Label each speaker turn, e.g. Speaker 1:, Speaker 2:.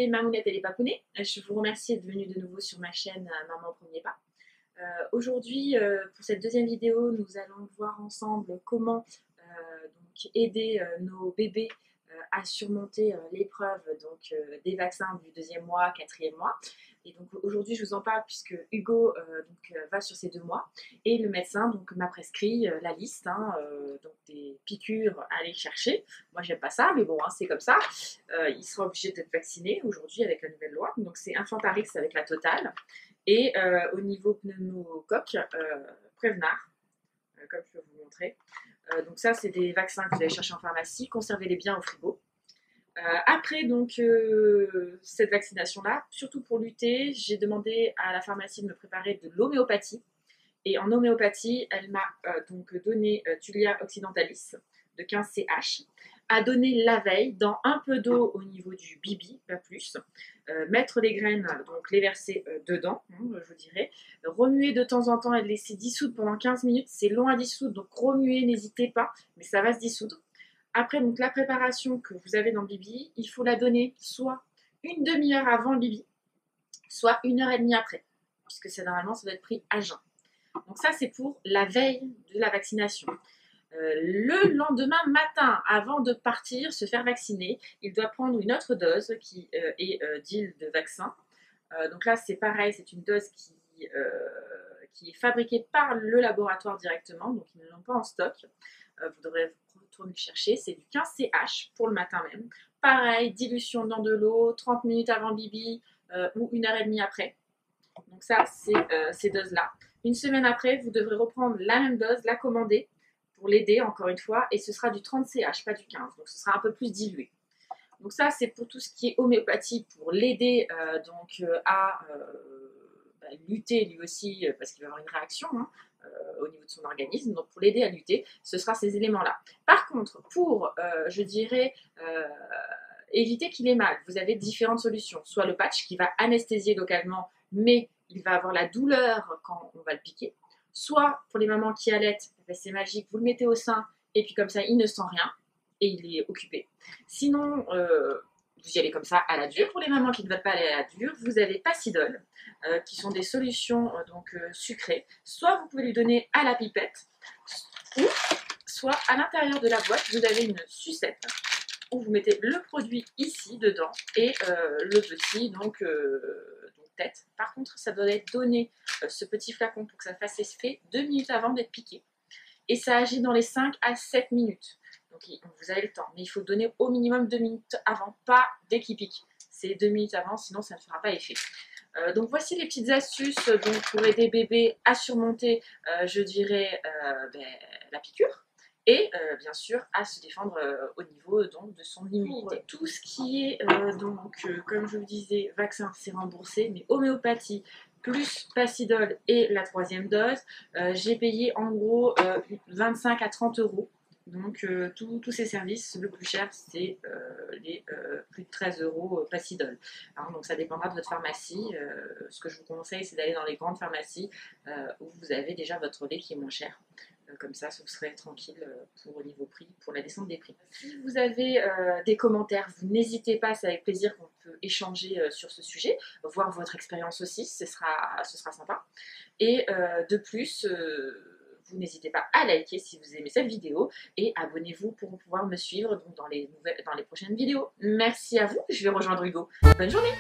Speaker 1: c'est Mamounette et les Papounets. Je vous remercie d'être venu de nouveau sur ma chaîne Maman Premier Pas. Aujourd'hui, pour cette deuxième vidéo, nous allons voir ensemble comment donc aider nos bébés à surmonter l'épreuve des vaccins du deuxième mois, quatrième mois. Et donc aujourd'hui, je vous en parle puisque Hugo va sur ses 2 mois et le médecin m'a prescrit la liste donc des piqûres à aller chercher. Moi, j'aime pas ça, mais bon, c'est comme ça. Il sera obligé d'être vacciné aujourd'hui avec la nouvelle loi. Donc c'est Infantarix avec la totale. Et au niveau pneumocoque, Prevnar, comme je peux vous montrer. Donc ça, c'est des vaccins que vous allez chercher en pharmacie. Conservez-les bien au frigo. Après cette vaccination-là, surtout pour lutter, j'ai demandé à la pharmacie de me préparer de l'homéopathie. Et en homéopathie, elle m'a donné Thulia occidentalis de 15 CH, à donner la veille dans un peu d'eau au niveau du bibi, pas plus, mettre les graines, donc les verser dedans, je vous dirais, remuer de temps en temps et le laisser dissoudre pendant 15 minutes, c'est long à dissoudre, donc remuer, n'hésitez pas, mais ça va se dissoudre. Après, donc la préparation que vous avez dans le bibi, il faut la donner soit une demi-heure avant le bibi, soit 1h30 après, puisque normalement ça doit être pris à jeun. Donc ça, c'est pour la veille de la vaccination. Le lendemain matin, avant de partir se faire vacciner, il doit prendre une autre dose qui est d'île de vaccin. Donc là, c'est pareil, c'est une dose qui est fabriquée par le laboratoire directement, donc ils ne l'ont pas en stock. Vous devrez retourner le chercher, c'est du 15 CH pour le matin même. Pareil, dilution dans de l'eau, 30 minutes avant bibi ou 1h30 après. Donc ça, c'est ces doses-là. Une semaine après, vous devrez reprendre la même dose, la commander pour l'aider encore une fois, et ce sera du 30 CH, pas du 15, donc ce sera un peu plus dilué. Donc ça, c'est pour tout ce qui est homéopathie, pour l'aider à lutter lui aussi, parce qu'il va avoir une réaction au niveau de son organisme, donc pour l'aider à lutter, ce sera ces éléments-là. Par contre, pour, je dirais, éviter qu'il ait mal, vous avez différentes solutions, soit le patch qui va anesthésier localement, mais il va avoir la douleur quand on va le piquer. Soit pour les mamans qui allaitent, c'est magique, vous le mettez au sein et puis comme ça, il ne sent rien et il est occupé. Sinon, vous y allez comme ça à la dure. Pour les mamans qui ne veulent pas aller à la dure, vous avez Pacidol, qui sont des solutions sucrées. Soit vous pouvez lui donner à la pipette, ou soit à l'intérieur de la boîte, vous avez une sucette où vous mettez le produit ici dedans et le petit tête. Par contre, ça doit être donné, ce petit flacon, pour que ça fasse effet 2 minutes avant d'être piqué. Et ça agit dans les 5 à 7 minutes. Donc vous avez le temps, mais il faut donner au minimum 2 minutes avant, pas dès qu'il pique. C'est 2 minutes avant, sinon ça ne fera pas effet. Donc voici les petites astuces pour aider bébé à surmonter, je dirais, la piqûre. Et bien sûr à se défendre au niveau de son immunité. Tout ce qui est comme je vous disais, vaccin, c'est remboursé, mais homéopathie plus Pacidol et la 3e dose, j'ai payé en gros 25 à 30 €. Donc tous ces services, le plus cher c'est les plus de 13 € Pacidol. Donc ça dépendra de votre pharmacie. Ce que je vous conseille, c'est d'aller dans les grandes pharmacies où vous avez déjà votre lait qui est moins cher. Comme ça, vous serez tranquille pour au niveau prix, pour la descente des prix. Si vous avez des commentaires, vous n'hésitez pas, c'est avec plaisir qu'on peut échanger sur ce sujet, voir votre expérience aussi, ce sera sympa. Et de plus, vous n'hésitez pas à liker si vous aimez cette vidéo et abonnez-vous pour pouvoir me suivre dans les prochaines vidéos. Merci à vous, je vais rejoindre Hugo. Bonne journée!